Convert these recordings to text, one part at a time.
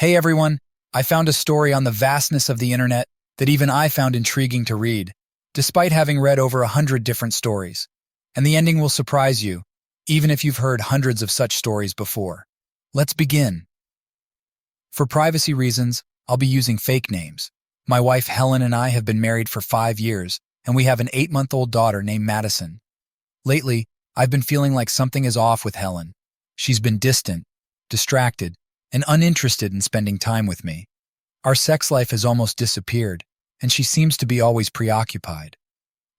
Hey everyone, I found a story on the vastness of the internet that even I found intriguing to read, despite having read over 100 different stories. And the ending will surprise you, even if you've heard hundreds of such stories before. Let's begin. For privacy reasons, I'll be using fake names. My wife Helen and I have been married for 5 years, and we have an 8-month-old daughter named Madison. Lately, I've been feeling like something is off with Helen. She's been distant, distracted, and uninterested in spending time with me. Our sex life has almost disappeared, and she seems to be always preoccupied.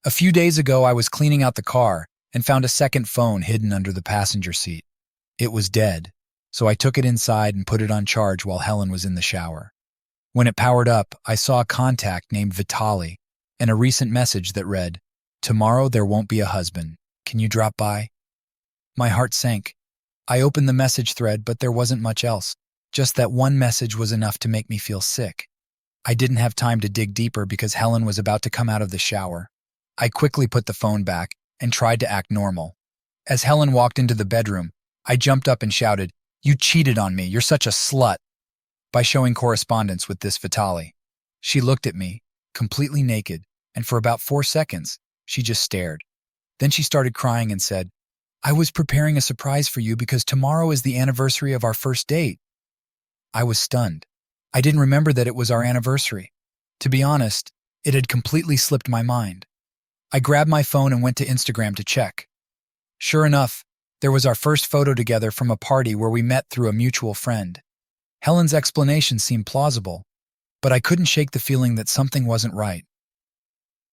A few days ago, I was cleaning out the car and found a second phone hidden under the passenger seat. It was dead, so I took it inside and put it on charge while Helen was in the shower. When it powered up, I saw a contact named Vitaly and a recent message that read, "Tomorrow there won't be a husband. Can you drop by?" My heart sank. I opened the message thread, but there wasn't much else. Just that one message was enough to make me feel sick. I didn't have time to dig deeper because Helen was about to come out of the shower. I quickly put the phone back and tried to act normal. As Helen walked into the bedroom, I jumped up and shouted, "You cheated on me, you're such a slut," by showing correspondence with this Vitaly. She looked at me, completely naked, and for about 4 seconds, she just stared. Then she started crying and said, "I was preparing a surprise for you because tomorrow is the anniversary of our first date." I was stunned. I didn't remember that it was our anniversary. To be honest, it had completely slipped my mind. I grabbed my phone and went to Instagram to check. Sure enough, there was our first photo together from a party where we met through a mutual friend. Helen's explanation seemed plausible, but I couldn't shake the feeling that something wasn't right.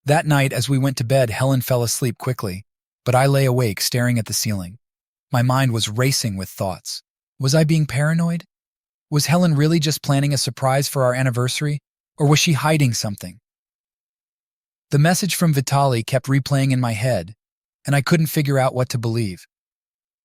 That night, as we went to bed, Helen fell asleep quickly, but I lay awake staring at the ceiling. My mind was racing with thoughts. Was I being paranoid? Was Helen really just planning a surprise for our anniversary, or was she hiding something? The message from Vitaly kept replaying in my head, and I couldn't figure out what to believe.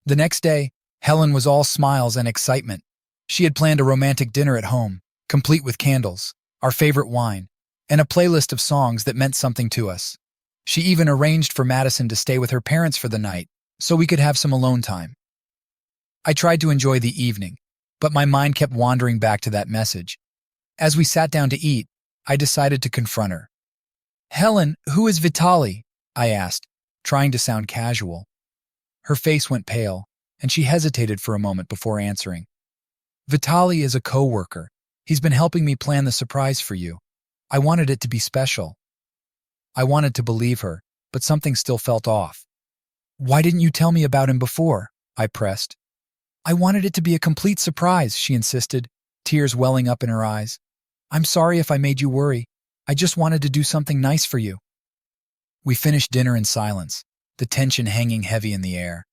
The next day, Helen was all smiles and excitement. She had planned a romantic dinner at home, complete with candles, our favorite wine, and a playlist of songs that meant something to us. She even arranged for Madison to stay with her parents for the night, so we could have some alone time. I tried to enjoy the evening, but my mind kept wandering back to that message. As we sat down to eat, I decided to confront her. "Helen, who is Vitaly?" I asked, trying to sound casual. Her face went pale, and she hesitated for a moment before answering. "Vitaly is a co-worker. He's been helping me plan the surprise for you. I wanted it to be special." I wanted to believe her, but something still felt off. "Why didn't you tell me about him before?" I pressed. "I wanted it to be a complete surprise," she insisted, tears welling up in her eyes. "I'm sorry if I made you worry. I just wanted to do something nice for you." We finished dinner in silence, the tension hanging heavy in the air.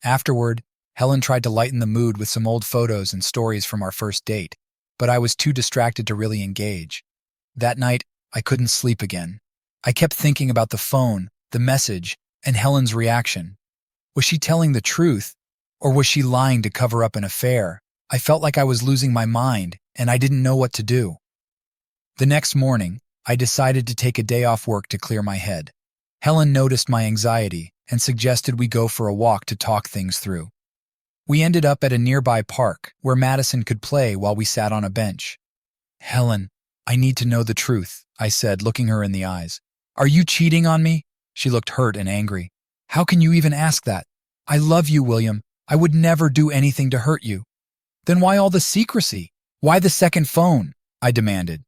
Afterward, Helen tried to lighten the mood with some old photos and stories from our first date, but I was too distracted to really engage. That night, I couldn't sleep again. I kept thinking about the phone, the message, and Helen's reaction. Was she telling the truth? Or was she lying to cover up an affair? I felt like I was losing my mind, and I didn't know what to do. The next morning, I decided to take a day off work to clear my head. Helen noticed my anxiety and suggested we go for a walk to talk things through. We ended up at a nearby park where Madison could play while we sat on a bench. "Helen, I need to know the truth," I said, looking her in the eyes. "Are you cheating on me?" She looked hurt and angry. "How can you even ask that? I love you, William. I would never do anything to hurt you." "Then why all the secrecy? Why the second phone?" I demanded.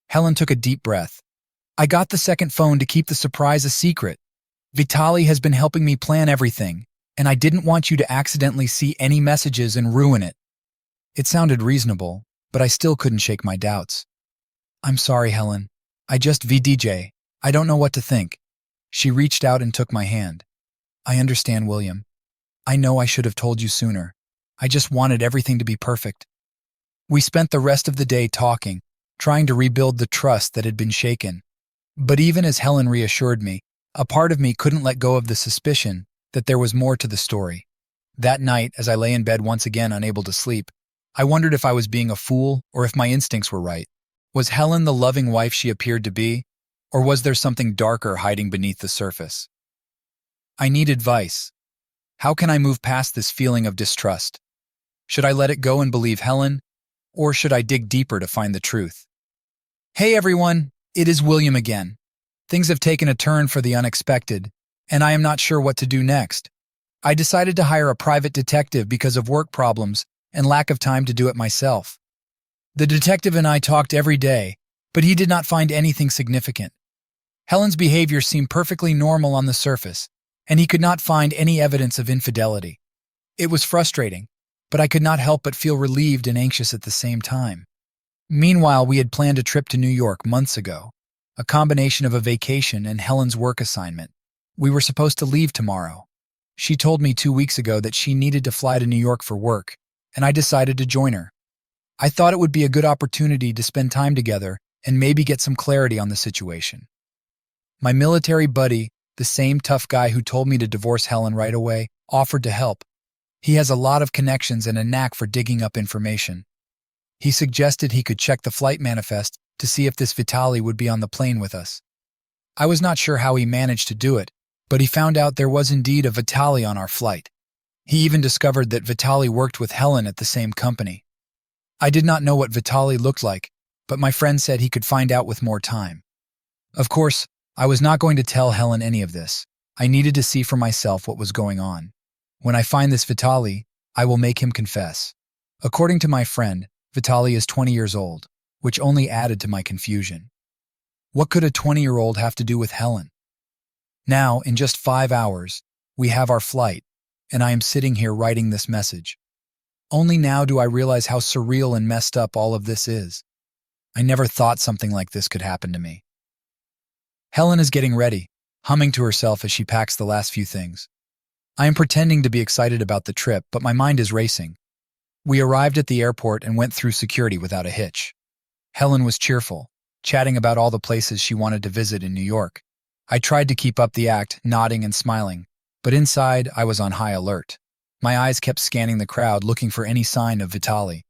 Helen took a deep breath. "I got the second phone to keep the surprise a secret. Vitaly has been helping me plan everything, and I didn't want you to accidentally see any messages and ruin it." It sounded reasonable, but I still couldn't shake my doubts. "I'm sorry, Helen. I just VDJ. I don't know what to think." She reached out and took my hand. "I understand, William. I know I should have told you sooner. I just wanted everything to be perfect." We spent the rest of the day talking, trying to rebuild the trust that had been shaken. But even as Helen reassured me, a part of me couldn't let go of the suspicion that there was more to the story. That night, as I lay in bed once again unable to sleep, I wondered if I was being a fool or if my instincts were right. Was Helen the loving wife she appeared to be, or was there something darker hiding beneath the surface? I need advice. How can I move past this feeling of distrust? Should I let it go and believe Helen, Or should I dig deeper to find the truth? Hey everyone, it is William again. Things have taken a turn for the unexpected, and I am not sure what to do next. I decided to hire a private detective because of work problems and lack of time to do it myself. The detective and I talked every day, but he did not find anything significant. Helen's behavior seemed perfectly normal on the surface, and he could not find any evidence of infidelity. It was frustrating, but I could not help but feel relieved and anxious at the same time. Meanwhile, we had planned a trip to New York months ago, a combination of a vacation and Helen's work assignment. We were supposed to leave tomorrow. She told me 2 weeks ago that she needed to fly to New York for work, and I decided to join her. I thought it would be a good opportunity to spend time together and maybe get some clarity on the situation. My military buddy, the same tough guy who told me to divorce Helen right away, offered to help. He has a lot of connections and a knack for digging up information. He suggested he could check the flight manifest to see if this Vitaly would be on the plane with us. I was not sure how he managed to do it, but he found out there was indeed a Vitaly on our flight. He even discovered that Vitaly worked with Helen at the same company. I did not know what Vitaly looked like, but my friend said he could find out with more time. Of course, I was not going to tell Helen any of this. I needed to see for myself what was going on. When I find this Vitaly, I will make him confess. According to my friend, Vitaly is 20 years old, which only added to my confusion. What could a 20-year-old have to do with Helen? Now, in just 5 hours, we have our flight, and I am sitting here writing this message. Only now do I realize how surreal and messed up all of this is. I never thought something like this could happen to me. Helen is getting ready, humming to herself as she packs the last few things. I am pretending to be excited about the trip, but my mind is racing. We arrived at the airport and went through security without a hitch. Helen was cheerful, chatting about all the places she wanted to visit in New York. I tried to keep up the act, nodding and smiling, but inside I was on high alert. My eyes kept scanning the crowd, looking for any sign of Vitaly.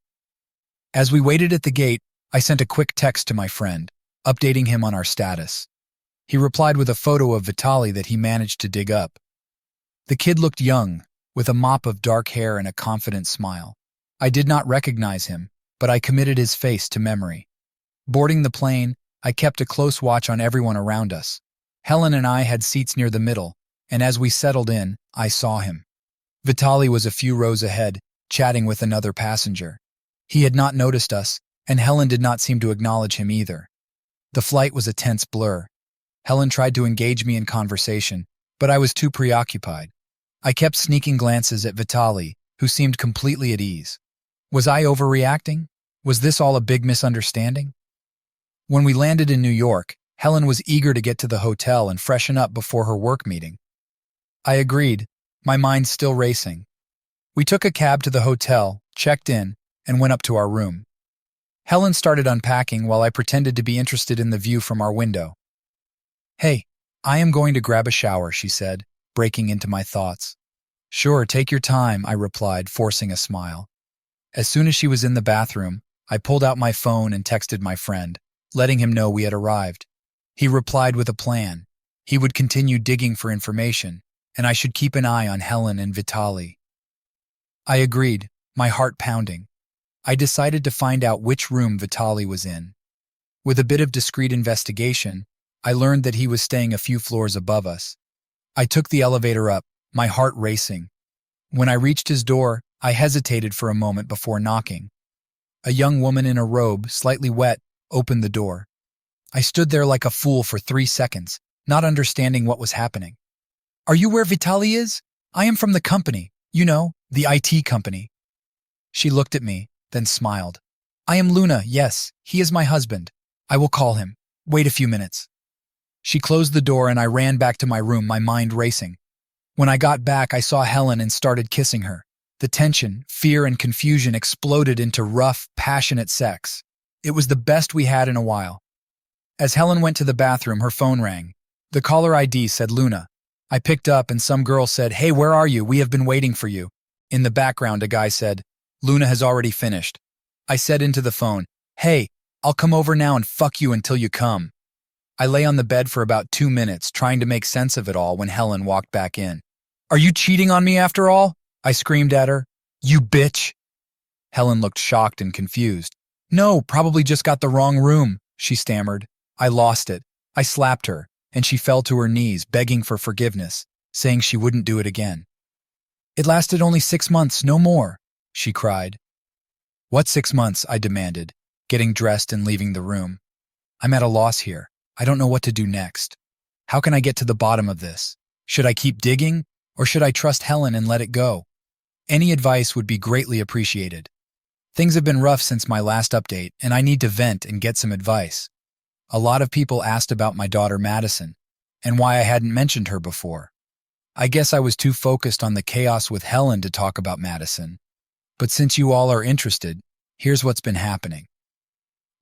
As we waited at the gate, I sent a quick text to my friend, updating him on our status. He replied with a photo of Vitaly that he managed to dig up. The kid looked young, with a mop of dark hair and a confident smile. I did not recognize him, but I committed his face to memory. Boarding the plane, I kept a close watch on everyone around us. Helen and I had seats near the middle, and as we settled in, I saw him. Vitaly was a few rows ahead, chatting with another passenger. He had not noticed us, and Helen did not seem to acknowledge him either. The flight was a tense blur. Helen tried to engage me in conversation, but I was too preoccupied. I kept sneaking glances at Vitaly, who seemed completely at ease. Was I overreacting? Was this all a big misunderstanding? When we landed in New York, Helen was eager to get to the hotel and freshen up before her work meeting. I agreed, my mind still racing. We took a cab to the hotel, checked in, and went up to our room. Helen started unpacking while I pretended to be interested in the view from our window. "Hey, I am going to grab a shower," she said, breaking into my thoughts. "Sure, take your time," I replied, forcing a smile. As soon as she was in the bathroom, I pulled out my phone and texted my friend, letting him know we had arrived. He replied with a plan. He would continue digging for information, and I should keep an eye on Helen and Vitaly. I agreed, my heart pounding. I decided to find out which room Vitaly was in. With a bit of discreet investigation, I learned that he was staying a few floors above us. I took the elevator up, my heart racing. When I reached his door, I hesitated for a moment before knocking. A young woman in a robe, slightly wet, opened the door. I stood there like a fool for 3 seconds, not understanding what was happening. "Are you where Vitaly is? I am from the company, you know, the IT company." She looked at me, then smiled. "I am Luna, yes, he is my husband. I will call him. Wait a few minutes." She closed the door and I ran back to my room, my mind racing. When I got back, I saw Helen and started kissing her. The tension, fear, and confusion exploded into rough, passionate sex. It was the best we had in a while. As Helen went to the bathroom, her phone rang. The caller ID said Luna. I picked up and some girl said, "Hey, where are you? We have been waiting for you." In the background, a guy said, "Luna has already finished." I said into the phone, "Hey, I'll come over now and fuck you until you come." I lay on the bed for about 2 minutes, trying to make sense of it all when Helen walked back in. "Are you cheating on me after all?" I screamed at her. "You bitch!" Helen looked shocked and confused. No, probably just got the wrong room, she stammered. I lost it. I slapped her, and she fell to her knees, begging for forgiveness, saying she wouldn't do it again. It lasted only 6 months, no more, she cried. What 6 months? I demanded, getting dressed and leaving the room. I'm at a loss here. I don't know what to do next. How can I get to the bottom of this? Should I keep digging, or should I trust Helen and let it go? Any advice would be greatly appreciated. Things have been rough since my last update, and I need to vent and get some advice. A lot of people asked about my daughter Madison, and why I hadn't mentioned her before. I guess I was too focused on the chaos with Helen to talk about Madison. But since you all are interested, here's what's been happening.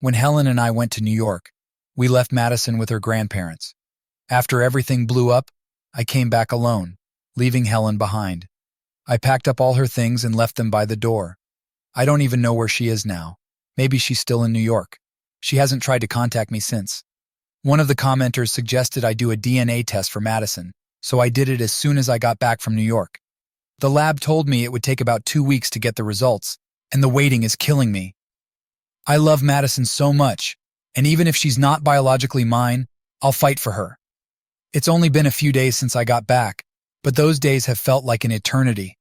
When Helen and I went to New York, we left Madison with her grandparents. After everything blew up, I came back alone, leaving Helen behind. I packed up all her things and left them by the door. I don't even know where she is now. Maybe she's still in New York. She hasn't tried to contact me since. One of the commenters suggested I do a DNA test for Madison, so I did it as soon as I got back from New York. The lab told me it would take about 2 weeks to get the results, and the waiting is killing me. I love Madison so much, and even if she's not biologically mine, I'll fight for her. It's only been a few days since I got back, but those days have felt like an eternity.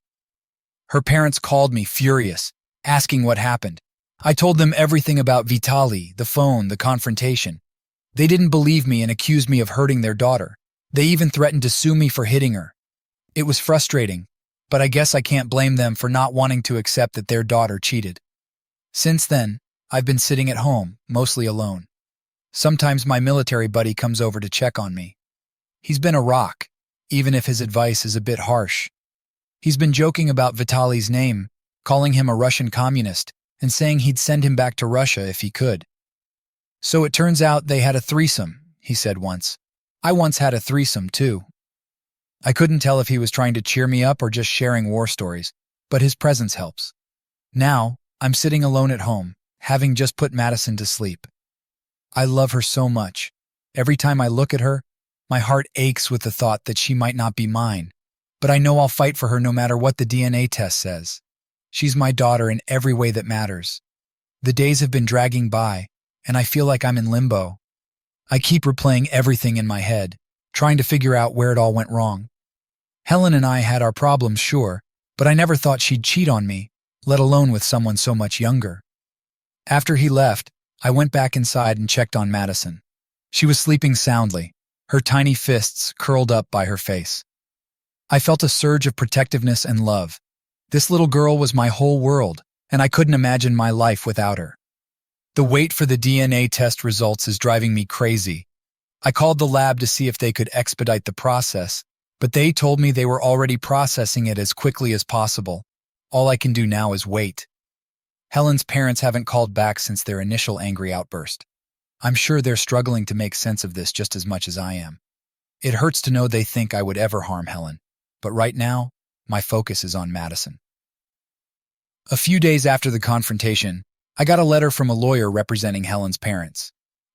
Her parents called me furious, asking what happened. I told them everything about Vitaly, the phone, the confrontation. They didn't believe me and accused me of hurting their daughter. They even threatened to sue me for hitting her. It was frustrating, but I guess I can't blame them for not wanting to accept that their daughter cheated. Since then, I've been sitting at home, mostly alone. Sometimes my military buddy comes over to check on me. He's been a rock, even if his advice is a bit harsh. He's been joking about Vitaly's name, calling him a Russian communist, and saying he'd send him back to Russia if he could. So it turns out they had a threesome, he said once. I once had a threesome, too. I couldn't tell if he was trying to cheer me up or just sharing war stories, but his presence helps. Now, I'm sitting alone at home, having just put Madison to sleep. I love her so much. Every time I look at her, my heart aches with the thought that she might not be mine, but I know I'll fight for her no matter what the DNA test says. She's my daughter in every way that matters. The days have been dragging by, and I feel like I'm in limbo. I keep replaying everything in my head, trying to figure out where it all went wrong. Helen and I had our problems, sure, but I never thought she'd cheat on me, let alone with someone so much younger. After he left, I went back inside and checked on Madison. She was sleeping soundly, her tiny fists curled up by her face. I felt a surge of protectiveness and love. This little girl was my whole world, and I couldn't imagine my life without her. The wait for the DNA test results is driving me crazy. I called the lab to see if they could expedite the process, but they told me they were already processing it as quickly as possible. All I can do now is wait. Helen's parents haven't called back since their initial angry outburst. I'm sure they're struggling to make sense of this just as much as I am. It hurts to know they think I would ever harm Helen, but right now, my focus is on Madison. A few days after the confrontation, I got a letter from a lawyer representing Helen's parents.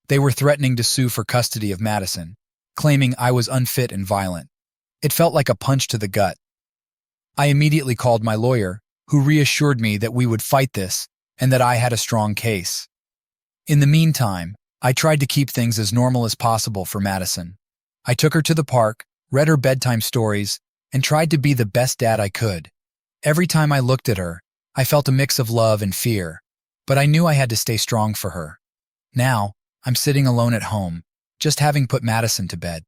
They were threatening to sue for custody of Madison, claiming I was unfit and violent. It felt like a punch to the gut. I immediately called my lawyer, who reassured me that we would fight this and that I had a strong case. In the meantime, I tried to keep things as normal as possible for Madison. I took her to the park, read her bedtime stories, and tried to be the best dad I could. Every time I looked at her, I felt a mix of love and fear, but I knew I had to stay strong for her. Now, I'm sitting alone at home, just having put Madison to bed.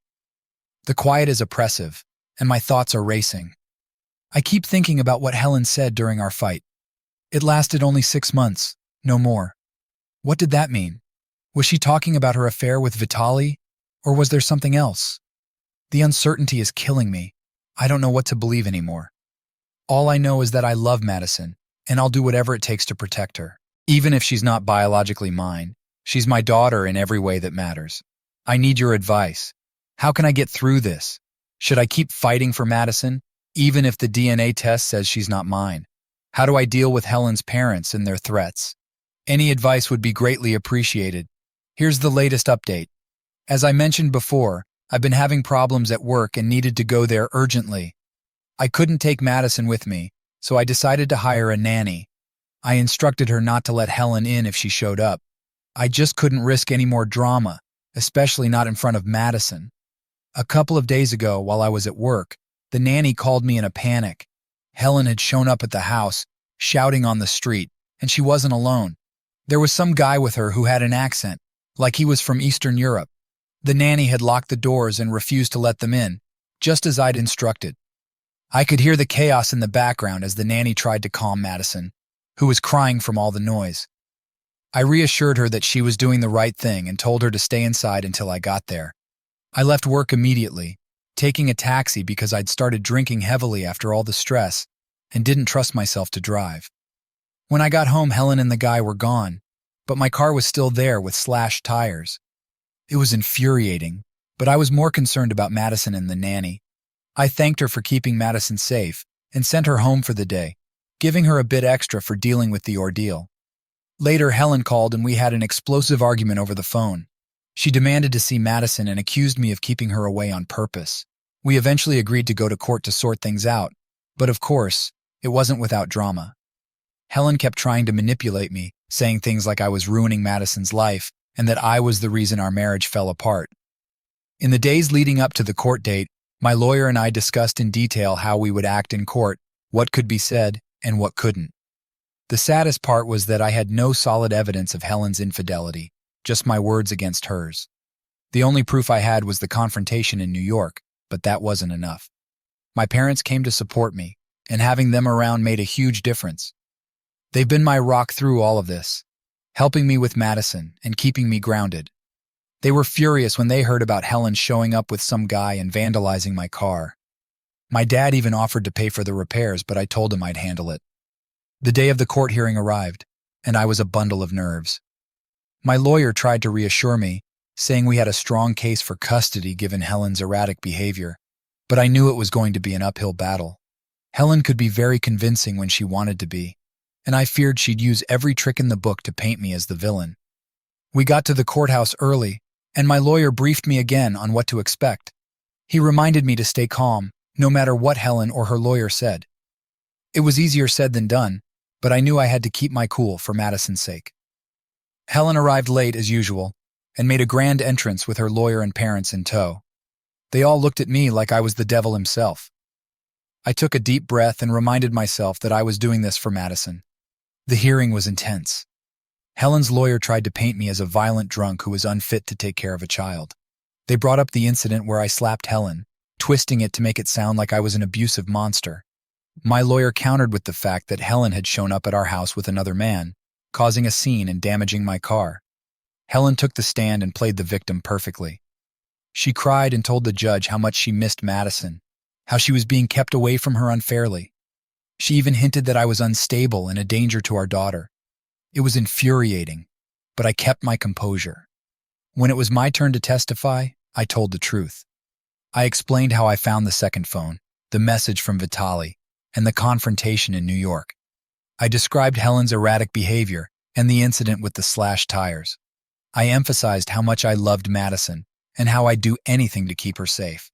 The quiet is oppressive, and my thoughts are racing. I keep thinking about what Helen said during our fight. It lasted only 6 months, no more. What did that mean? Was she talking about her affair with Vitaly, or was there something else? The uncertainty is killing me. I don't know what to believe anymore. All I know is that I love Madison, and I'll do whatever it takes to protect her. Even if she's not biologically mine, she's my daughter in every way that matters. I need your advice. How can I get through this? Should I keep fighting for Madison, even if the DNA test says she's not mine? How do I deal with Helen's parents and their threats? Any advice would be greatly appreciated. Here's the latest update. As I mentioned before, I've been having problems at work and needed to go there urgently. I couldn't take Madison with me, so I decided to hire a nanny. I instructed her not to let Helen in if she showed up. I just couldn't risk any more drama, especially not in front of Madison. A couple of days ago, while I was at work, the nanny called me in a panic. Helen had shown up at the house, shouting on the street, and she wasn't alone. There was some guy with her who had an accent, like he was from Eastern Europe. The nanny had locked the doors and refused to let them in, just as I'd instructed. I could hear the chaos in the background as the nanny tried to calm Madison, who was crying from all the noise. I reassured her that she was doing the right thing and told her to stay inside until I got there. I left work immediately, taking a taxi because I'd started drinking heavily after all the stress and didn't trust myself to drive. When I got home, Helen and the guy were gone, but my car was still there with slashed tires. It was infuriating, but I was more concerned about Madison and the nanny. I thanked her for keeping Madison safe and sent her home for the day, giving her a bit extra for dealing with the ordeal. Later, Helen called and we had an explosive argument over the phone. She demanded to see Madison and accused me of keeping her away on purpose. We eventually agreed to go to court to sort things out, but of course, it wasn't without drama. Helen kept trying to manipulate me, saying things like I was ruining Madison's life and that I was the reason our marriage fell apart. In the days leading up to the court date, my lawyer and I discussed in detail how we would act in court, what could be said, and what couldn't. The saddest part was that I had no solid evidence of Helen's infidelity, just my words against hers. The only proof I had was the confrontation in New York, but that wasn't enough. My parents came to support me, and having them around made a huge difference. They've been my rock through all of this, helping me with Madison and keeping me grounded. They were furious when they heard about Helen showing up with some guy and vandalizing my car. My dad even offered to pay for the repairs, but I told him I'd handle it. The day of the court hearing arrived, and I was a bundle of nerves. My lawyer tried to reassure me, saying we had a strong case for custody given Helen's erratic behavior, but I knew it was going to be an uphill battle. Helen could be very convincing when she wanted to be, and I feared she'd use every trick in the book to paint me as the villain. We got to the courthouse early, and my lawyer briefed me again on what to expect. He reminded me to stay calm, no matter what Helen or her lawyer said. It was easier said than done, but I knew I had to keep my cool for Madison's sake. Helen arrived late as usual, and made a grand entrance with her lawyer and parents in tow. They all looked at me like I was the devil himself. I took a deep breath and reminded myself that I was doing this for Madison. The hearing was intense. Helen's lawyer tried to paint me as a violent drunk who was unfit to take care of a child. They brought up the incident where I slapped Helen, twisting it to make it sound like I was an abusive monster. My lawyer countered with the fact that Helen had shown up at our house with another man, causing a scene and damaging my car. Helen took the stand and played the victim perfectly. She cried and told the judge how much she missed Madison, how she was being kept away from her unfairly. She even hinted that I was unstable and a danger to our daughter. It was infuriating, but I kept my composure. When it was my turn to testify, I told the truth. I explained how I found the second phone, the message from Vitaly, and the confrontation in New York. I described Helen's erratic behavior and the incident with the slashed tires. I emphasized how much I loved Madison and how I'd do anything to keep her safe.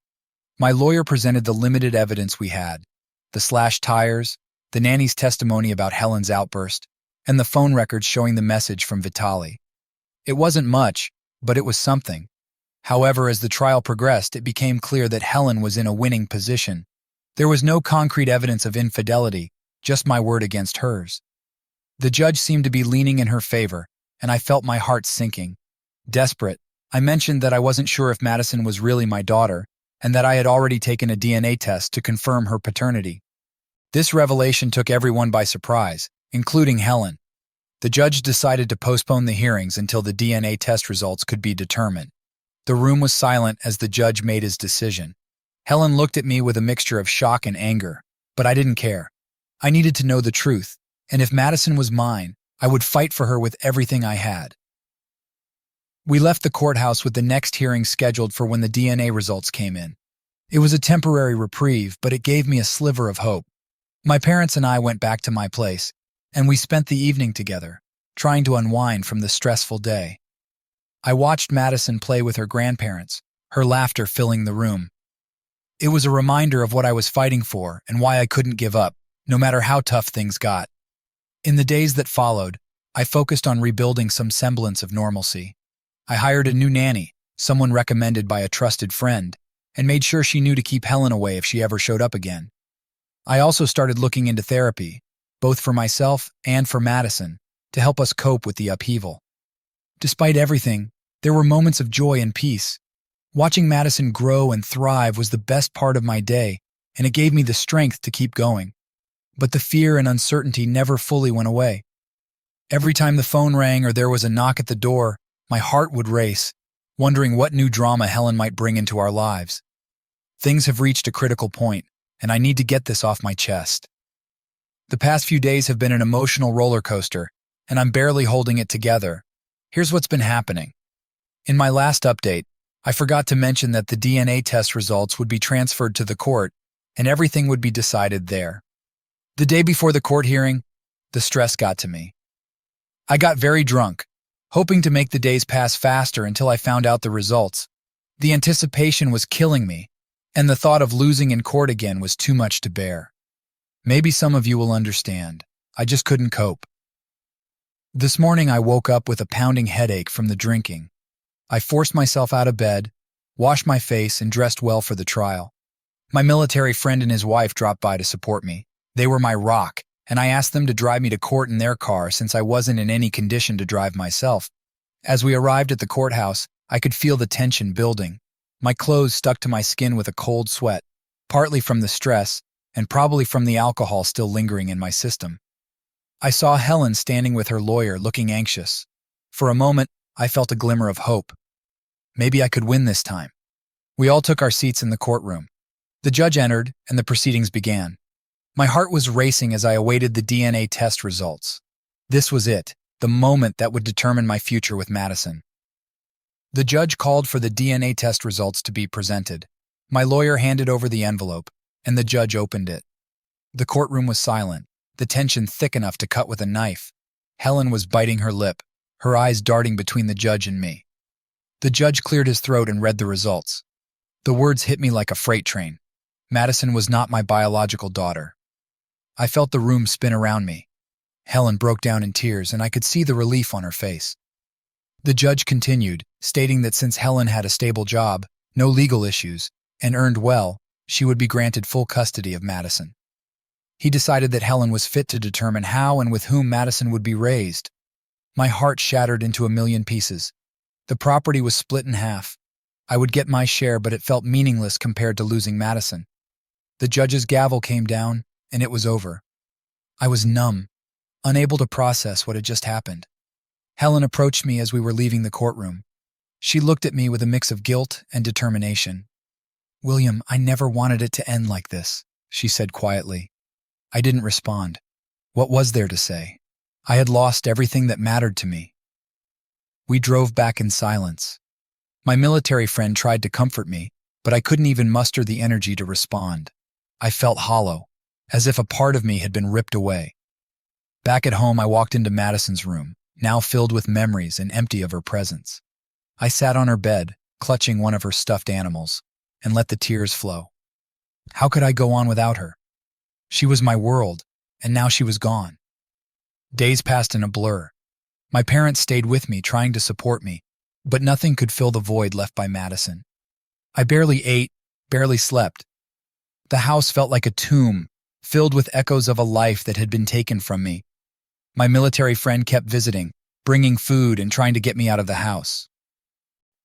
My lawyer presented the limited evidence we had, the slashed tires, the nanny's testimony about Helen's outburst, and the phone records showing the message from Vitaly. It wasn't much, but it was something. However, as the trial progressed, it became clear that Helen was in a winning position. There was no concrete evidence of infidelity, just my word against hers. The judge seemed to be leaning in her favor, and I felt my heart sinking. Desperate, I mentioned that I wasn't sure if Madison was really my daughter, and that I had already taken a DNA test to confirm her paternity. This revelation took everyone by surprise, including Helen. The judge decided to postpone the hearings until the DNA test results could be determined. The room was silent as the judge made his decision. Helen looked at me with a mixture of shock and anger, but I didn't care. I needed to know the truth, and if Madison was mine, I would fight for her with everything I had. We left the courthouse with the next hearing scheduled for when the DNA results came in. It was a temporary reprieve, but it gave me a sliver of hope. My parents and I went back to my place, and we spent the evening together, trying to unwind from the stressful day. I watched Madison play with her grandparents, her laughter filling the room. It was a reminder of what I was fighting for and why I couldn't give up, no matter how tough things got. In the days that followed, I focused on rebuilding some semblance of normalcy. I hired a new nanny, someone recommended by a trusted friend, and made sure she knew to keep Helen away if she ever showed up again. I also started looking into therapy, both for myself and for Madison, to help us cope with the upheaval. Despite everything, there were moments of joy and peace. Watching Madison grow and thrive was the best part of my day, and it gave me the strength to keep going. But the fear and uncertainty never fully went away. Every time the phone rang or there was a knock at the door, my heart would race, wondering what new drama Helen might bring into our lives. Things have reached a critical point, and I need to get this off my chest. The past few days have been an emotional roller coaster, and I'm barely holding it together. Here's what's been happening. In my last update, I forgot to mention that the DNA test results would be transferred to the court, and everything would be decided there. The day before the court hearing, the stress got to me. I got very drunk, hoping to make the days pass faster until I found out the results. The anticipation was killing me, and the thought of losing in court again was too much to bear. Maybe some of you will understand. I just couldn't cope. This morning I woke up with a pounding headache from the drinking. I forced myself out of bed, washed my face, and dressed well for the trial. My military friend and his wife dropped by to support me. They were my rock, and I asked them to drive me to court in their car since I wasn't in any condition to drive myself. As we arrived at the courthouse, I could feel the tension building. My clothes stuck to my skin with a cold sweat, partly from the stress and probably from the alcohol still lingering in my system. I saw Helen standing with her lawyer, looking anxious. For a moment, I felt a glimmer of hope. Maybe I could win this time. We all took our seats in the courtroom. The judge entered, and the proceedings began. My heart was racing as I awaited the DNA test results. This was it, the moment that would determine my future with Madison. The judge called for the DNA test results to be presented. My lawyer handed over the envelope, and the judge opened it. The courtroom was silent, the tension thick enough to cut with a knife. Helen was biting her lip, her eyes darting between the judge and me. The judge cleared his throat and read the results. The words hit me like a freight train. Madison was not my biological daughter. I felt the room spin around me. Helen broke down in tears, and I could see the relief on her face. The judge continued, stating that since Helen had a stable job, no legal issues, and earned well, she would be granted full custody of Madison. He decided that Helen was fit to determine how and with whom Madison would be raised. My heart shattered into a million pieces. The property was split in half. I would get my share, but it felt meaningless compared to losing Madison. The judge's gavel came down, and it was over. I was numb, unable to process what had just happened. Helen approached me as we were leaving the courtroom. She looked at me with a mix of guilt and determination. "William, I never wanted it to end like this," she said quietly. I didn't respond. What was there to say? I had lost everything that mattered to me. We drove back in silence. My military friend tried to comfort me, but I couldn't even muster the energy to respond. I felt hollow, as if a part of me had been ripped away. Back at home, I walked into Madison's room, now filled with memories and empty of her presence. I sat on her bed, clutching one of her stuffed animals, and let the tears flow. How could I go on without her? She was my world, and now she was gone. Days passed in a blur. My parents stayed with me, trying to support me, but nothing could fill the void left by Madison. I barely ate, barely slept. The house felt like a tomb, filled with echoes of a life that had been taken from me. My military friend kept visiting, bringing food and trying to get me out of the house.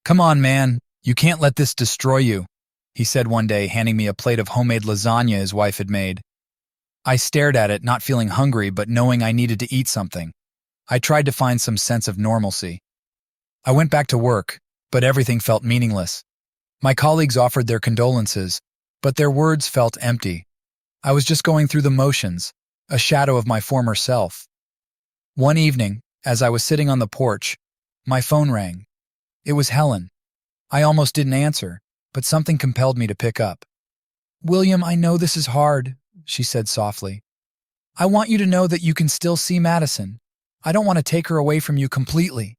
"Come on, man, you can't let this destroy you," he said one day, handing me a plate of homemade lasagna his wife had made. I stared at it, not feeling hungry, but knowing I needed to eat something. I tried to find some sense of normalcy. I went back to work, but everything felt meaningless. My colleagues offered their condolences, but their words felt empty. I was just going through the motions, a shadow of my former self. One evening, as I was sitting on the porch, my phone rang. It was Helen. I almost didn't answer, but something compelled me to pick up. "William, I know this is hard," she said softly. "I want you to know that you can still see Madison. I don't want to take her away from you completely."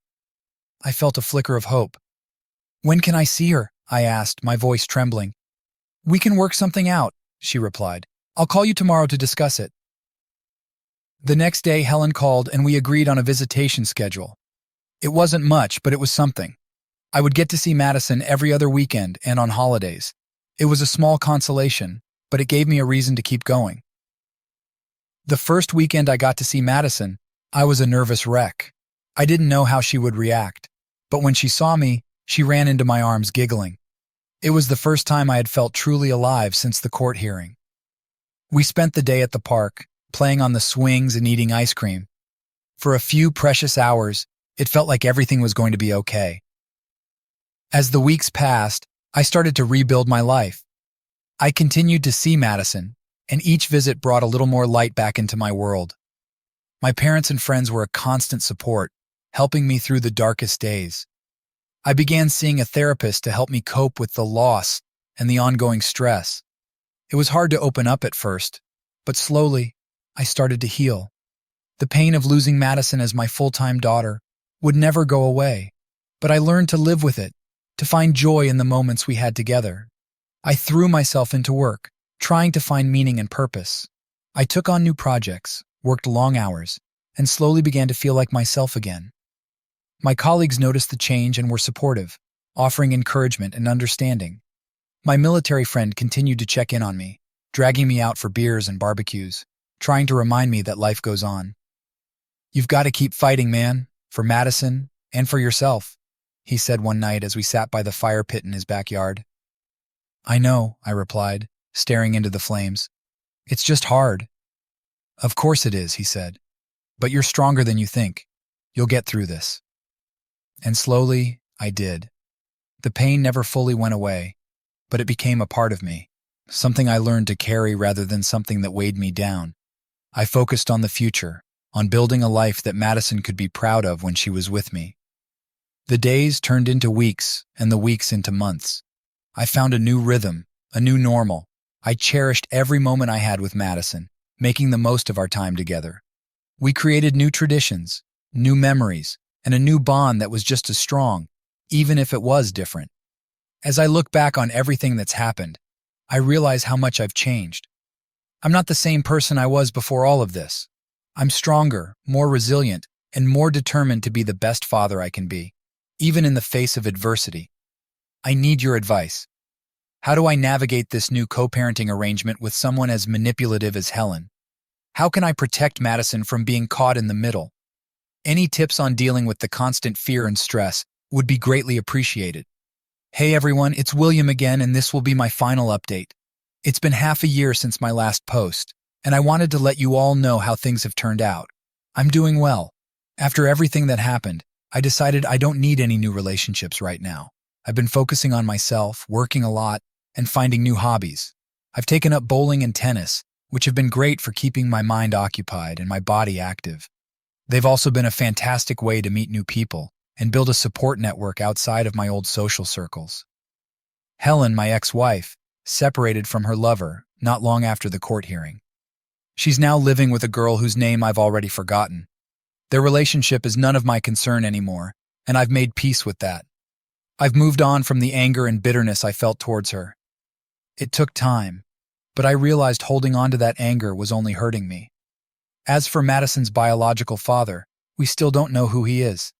I felt a flicker of hope. "When can I see her?" I asked, my voice trembling. "We can work something out," she replied. "I'll call you tomorrow to discuss it." The next day, Helen called and we agreed on a visitation schedule. It wasn't much, but it was something. I would get to see Madison every other weekend and on holidays. It was a small consolation, but it gave me a reason to keep going. The first weekend I got to see Madison, I was a nervous wreck. I didn't know how she would react, but when she saw me, she ran into my arms giggling. It was the first time I had felt truly alive since the court hearing. We spent the day at the park, playing on the swings and eating ice cream. For a few precious hours, it felt like everything was going to be okay. As the weeks passed, I started to rebuild my life. I continued to see Madison, and each visit brought a little more light back into my world. My parents and friends were a constant support, helping me through the darkest days. I began seeing a therapist to help me cope with the loss and the ongoing stress. It was hard to open up at first, but slowly, I started to heal. The pain of losing Madison as my full-time daughter would never go away, but I learned to live with it, to find joy in the moments we had together. I threw myself into work, trying to find meaning and purpose. I took on new projects, worked long hours, and slowly began to feel like myself again. My colleagues noticed the change and were supportive, offering encouragement and understanding. My military friend continued to check in on me, dragging me out for beers and barbecues, trying to remind me that life goes on. "You've got to keep fighting, man, for Madison and for yourself," he said one night as we sat by the fire pit in his backyard. "I know," I replied, staring into the flames. "It's just hard." "Of course it is," he said. "But you're stronger than you think. You'll get through this." And slowly, I did. The pain never fully went away, but it became a part of me, something I learned to carry rather than something that weighed me down. I focused on the future, on building a life that Madison could be proud of when she was with me. The days turned into weeks, and the weeks into months. I found a new rhythm, a new normal. I cherished every moment I had with Madison, making the most of our time together. We created new traditions, new memories, and a new bond that was just as strong, even if it was different. As I look back on everything that's happened, I realize how much I've changed. I'm not the same person I was before all of this. I'm stronger, more resilient, and more determined to be the best father I can be, even in the face of adversity. I need your advice. How do I navigate this new co-parenting arrangement with someone as manipulative as Helen? How can I protect Madison from being caught in the middle? Any tips on dealing with the constant fear and stress would be greatly appreciated. Hey everyone, it's William again, and this will be my final update. It's been half a year since my last post, and I wanted to let you all know how things have turned out. I'm doing well. After everything that happened, I decided I don't need any new relationships right now. I've been focusing on myself, working a lot, and finding new hobbies. I've taken up bowling and tennis, which have been great for keeping my mind occupied and my body active. They've also been a fantastic way to meet new people and build a support network outside of my old social circles. Helen, my ex-wife, separated from her lover not long after the court hearing. She's now living with a girl whose name I've already forgotten. Their relationship is none of my concern anymore, and I've made peace with that. I've moved on from the anger and bitterness I felt towards her. It took time, but I realized holding on to that anger was only hurting me. As for Madison's biological father, we still don't know who he is.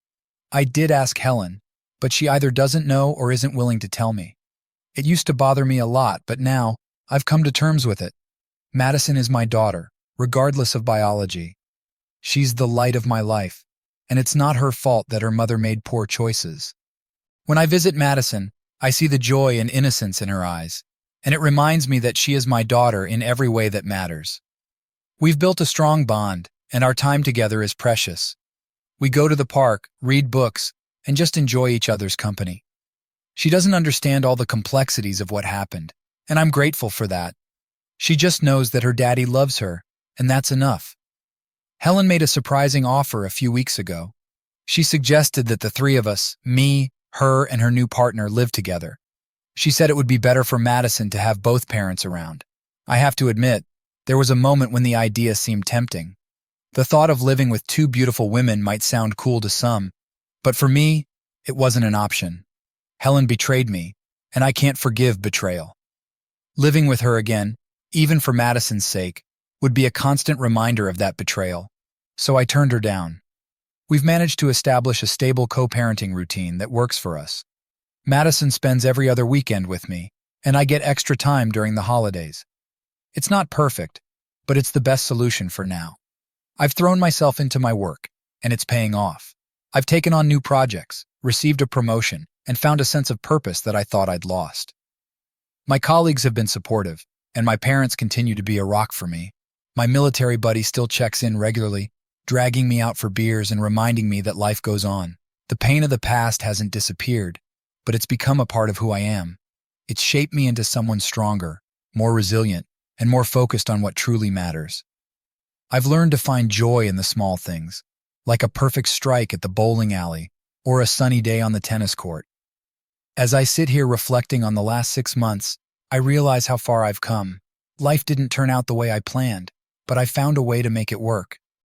I did ask Helen, but she either doesn't know or isn't willing to tell me. It used to bother me a lot, but now I've come to terms with it. Madison is my daughter, regardless of biology. She's the light of my life, and it's not her fault that her mother made poor choices. When I visit Madison, I see the joy and innocence in her eyes, and it reminds me that she is my daughter in every way that matters. We've built a strong bond, and our time together is precious. We go to the park, read books, and just enjoy each other's company. She doesn't understand all the complexities of what happened, and I'm grateful for that. She just knows that her daddy loves her, and that's enough. Helen made a surprising offer a few weeks ago. She suggested that the three of us, me, her, and her new partner, live together. She said it would be better for Madison to have both parents around. I have to admit, there was a moment when the idea seemed tempting. The thought of living with two beautiful women might sound cool to some, but for me, it wasn't an option. Helen betrayed me, and I can't forgive betrayal. Living with her again, even for Madison's sake, would be a constant reminder of that betrayal. so I turned her down. We've managed to establish a stable co-parenting routine that works for us. Madison spends every other weekend with me, and I get extra time during the holidays. It's not perfect, but it's the best solution for now. I've thrown myself into my work, and it's paying off. I've taken on new projects, received a promotion, and found a sense of purpose that I thought I'd lost. My colleagues have been supportive, and my parents continue to be a rock for me. My military buddy still checks in regularly, dragging me out for beers and reminding me that life goes on. The pain of the past hasn't disappeared, but it's become a part of who I am. It's shaped me into someone stronger, more resilient, and more focused on what truly matters. I've learned to find joy in the small things, like a perfect strike at the bowling alley or a sunny day on the tennis court. As I sit here reflecting on the last 6 months, I realize how far I've come. Life didn't turn out the way I planned, but I found a way to make it work.